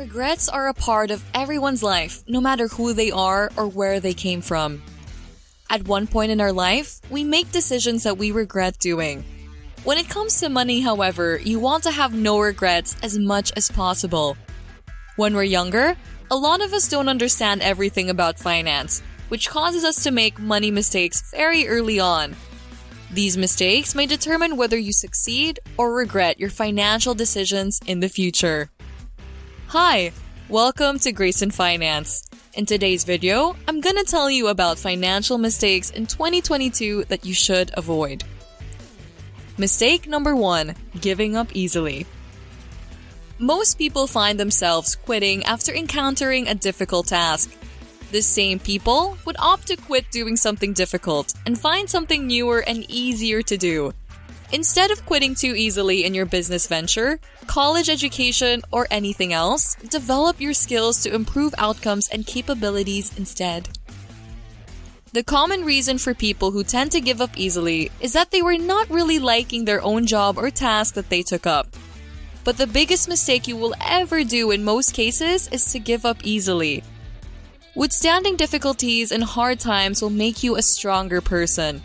Regrets are a part of everyone's life, no matter who they are or where they came from. At one point in our life, we make decisions that we regret doing. When it comes to money, however, you want to have no regrets as much as possible. When we're younger, a lot of us don't understand everything about finance, which causes us to make money mistakes very early on. These mistakes may determine whether you succeed or regret your financial decisions in the future. Hi, welcome to Grayson Finance. In today's video, I'm gonna tell you about financial mistakes in 2022 that you should avoid. Mistake number 1, giving up easily. Most people find themselves quitting after encountering a difficult task. The same people would opt to quit doing something difficult and find something newer and easier to do. Instead of quitting too easily in your business venture, college education, or anything else, develop your skills to improve outcomes and capabilities instead. The common reason for people who tend to give up easily is that they were not really liking their own job or task that they took up. But the biggest mistake you will ever do in most cases is to give up easily. Withstanding difficulties and hard times will make you a stronger person.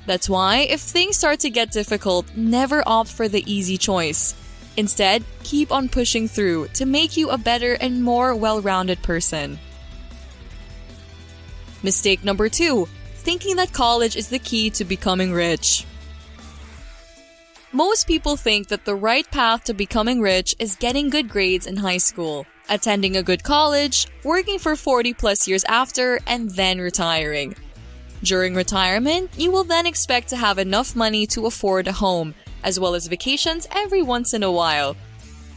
That's why, if things start to get difficult, never opt for the easy choice. Instead, keep on pushing through to make you a better and more well-rounded person. Mistake number 2, thinking that college is the key to becoming rich. Most people think that the right path to becoming rich is getting good grades in high school, attending a good college, working for 40+ years after, and then retiring. During retirement, you will then expect to have enough money to afford a home, as well as vacations every once in a while.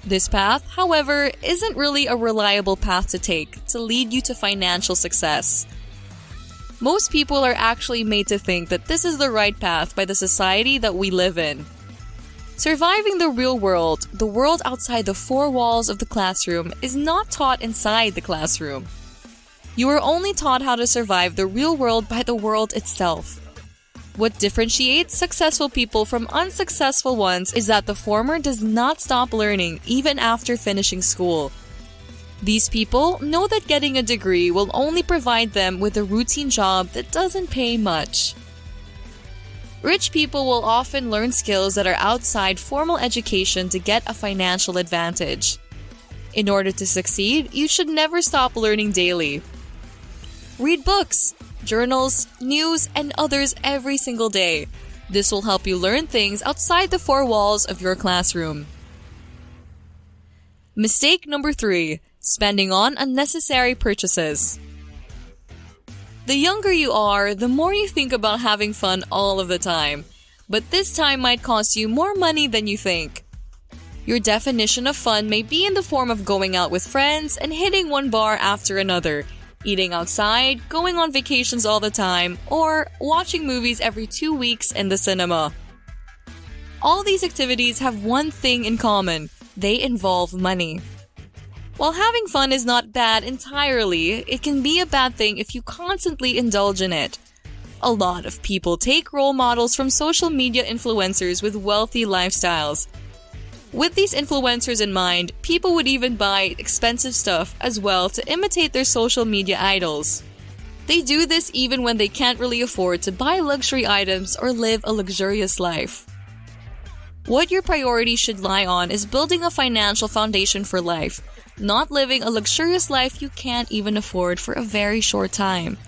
This path, however, isn't really a reliable path to take to lead you to financial success. Most people are actually made to think that this is the right path by the society that we live in. Surviving the real world, the world outside the four walls of the classroom, is not taught inside the classroom. You are only taught how to survive the real world by the world itself. What differentiates successful people from unsuccessful ones is that the former does not stop learning even after finishing school. These people know that getting a degree will only provide them with a routine job that doesn't pay much. Rich people will often learn skills that are outside formal education to get a financial advantage. In order to succeed, you should never stop learning daily. Read books, journals, news, and others every single day. This will help you learn things outside the four walls of your classroom. Mistake number 3, spending on unnecessary purchases. The younger you are, the more you think about having fun all of the time. But this time might cost you more money than you think. Your definition of fun may be in the form of going out with friends and hitting one bar after another, eating outside, going on vacations all the time, or watching movies every 2 weeks in the cinema. All these activities have one thing in common: they involve money. While having fun is not bad entirely, it can be a bad thing if you constantly indulge in it. A lot of people take role models from social media influencers with wealthy lifestyles. With these influencers in mind, people would even buy expensive stuff as well to imitate their social media idols. They do this even when they can't really afford to buy luxury items or live a luxurious life. What your priority should lie on is building a financial foundation for life, not living a luxurious life you can't even afford for a very short time.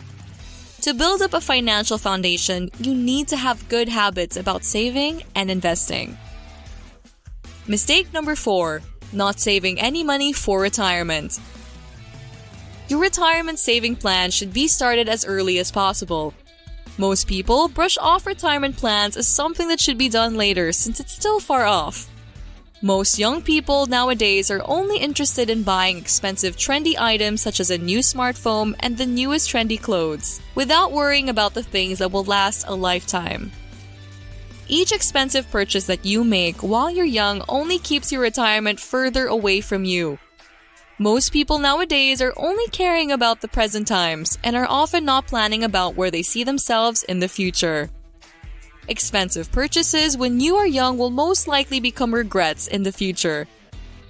To build up a financial foundation, you need to have good habits about saving and investing. Mistake number 4, not saving any money for retirement. Your retirement saving plan should be started as early as possible. Most people brush off retirement plans as something that should be done later since it's still far off. Most young people nowadays are only interested in buying expensive trendy items such as a new smartphone and the newest trendy clothes, without worrying about the things that will last a lifetime. Each expensive purchase that you make while you're young only keeps your retirement further away from you. Most people nowadays are only caring about the present times and are often not planning about where they see themselves in the future. Expensive purchases when you are young will most likely become regrets in the future.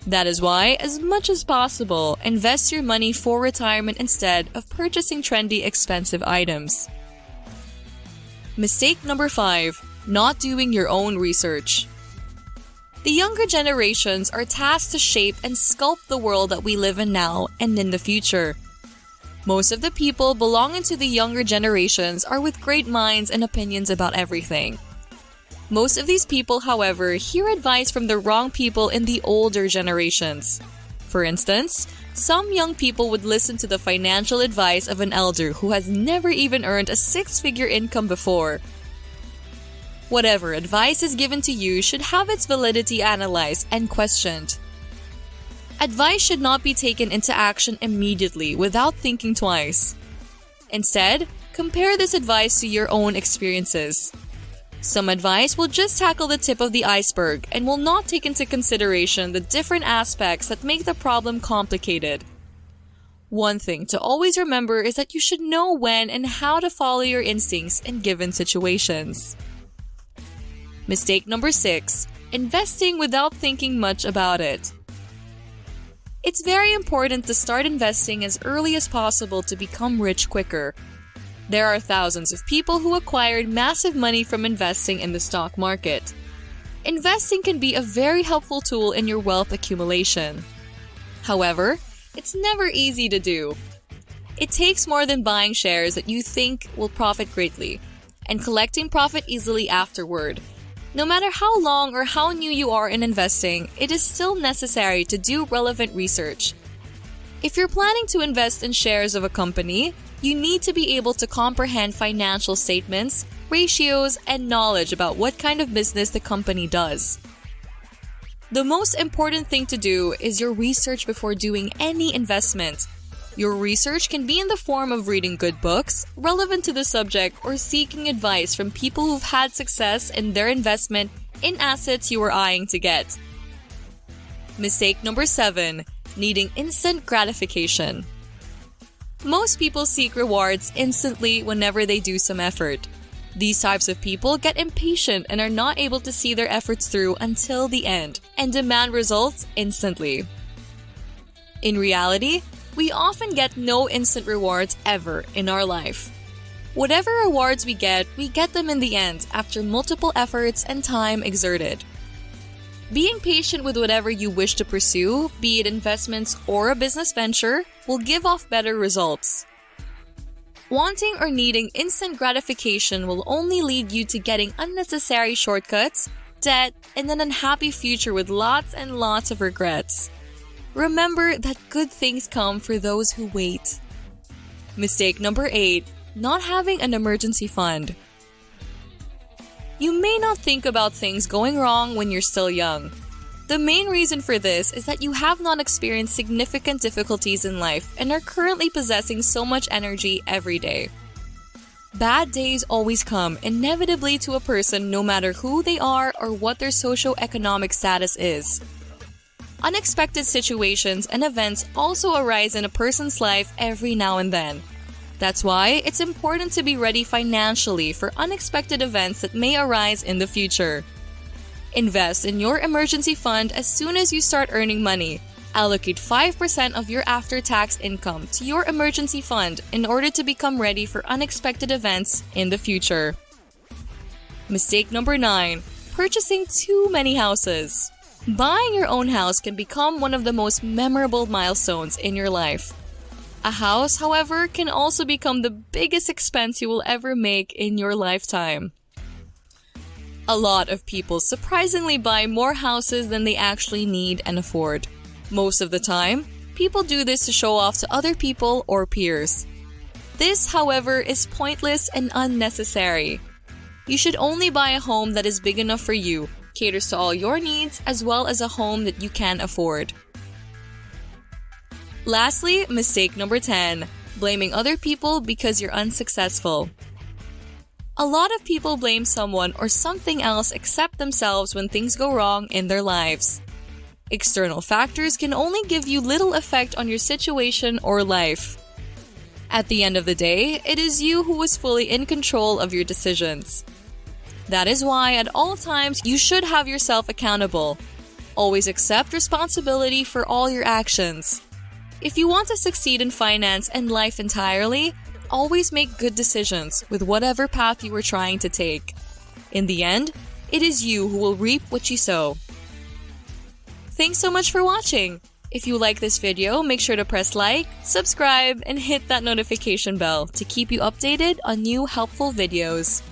That is why, as much as possible, invest your money for retirement instead of purchasing trendy, expensive items. Mistake number 5. Not doing your own research. The younger generations are tasked to shape and sculpt the world that we live in now and in the future. Most of the people belonging to the younger generations are with great minds and opinions about everything. Most of these people, however, hear advice from the wrong people in the older generations. For instance, some young people would listen to the financial advice of an elder who has never even earned a six-figure income before. Whatever advice is given to you should have its validity analyzed and questioned. Advice should not be taken into action immediately without thinking twice. Instead, compare this advice to your own experiences. Some advice will just tackle the tip of the iceberg and will not take into consideration the different aspects that make the problem complicated. One thing to always remember is that you should know when and how to follow your instincts in given situations. Mistake number 6. Investing without thinking much about it. It's very important to start investing as early as possible to become rich quicker. There are thousands of people who acquired massive money from investing in the stock market. Investing can be a very helpful tool in your wealth accumulation. However, it's never easy to do. It takes more than buying shares that you think will profit greatly and collecting profit easily afterward. No matter how long or how new you are in investing, it is still necessary to do relevant research. If you're planning to invest in shares of a company, you need to be able to comprehend financial statements, ratios, and knowledge about what kind of business the company does. The most important thing to do is your research before doing any investment. Your research can be in the form of reading good books, relevant to the subject, or seeking advice from people who've had success in their investment in assets you are eyeing to get. Mistake number 7. Needing instant gratification. Most people seek rewards instantly whenever they do some effort. These types of people get impatient and are not able to see their efforts through until the end and demand results instantly. In reality, we often get no instant rewards ever in our life. Whatever rewards we get them in the end after multiple efforts and time exerted. Being patient with whatever you wish to pursue, be it investments or a business venture, will give off better results. Wanting or needing instant gratification will only lead you to getting unnecessary shortcuts, debt, and an unhappy future with lots and lots of regrets. Remember that good things come for those who wait. Mistake number 8. Not having an emergency fund. You may not think about things going wrong when you're still young. The main reason for this is that you have not experienced significant difficulties in life and are currently possessing so much energy every day. Bad days always come inevitably to a person no matter who they are or what their socio-economic status is. Unexpected situations and events also arise in a person's life every now and then. That's why it's important to be ready financially for unexpected events that may arise in the future. Invest in your emergency fund as soon as you start earning money. Allocate 5% of your after-tax income to your emergency fund in order to become ready for unexpected events in the future. Mistake number 9. Purchasing too many houses. Buying your own house can become one of the most memorable milestones in your life. A house, however, can also become the biggest expense you will ever make in your lifetime. A lot of people surprisingly buy more houses than they actually need and afford. Most of the time, people do this to show off to other people or peers. This, however, is pointless and unnecessary. You should only buy a home that is big enough for you, caters to all your needs, as well as a home that you can afford. Lastly, mistake number 10. Blaming other people because you're unsuccessful. A lot of people blame someone or something else except themselves when things go wrong in their lives. External factors can only give you little effect on your situation or life. At the end of the day, it is you who is fully in control of your decisions. That is why at all times you should have yourself accountable. Always accept responsibility for all your actions. If you want to succeed in finance and life entirely, always make good decisions with whatever path you are trying to take. In the end, it is you who will reap what you sow. Thanks so much for watching! If you like this video, make sure to press like, subscribe, and hit that notification bell to keep you updated on new helpful videos.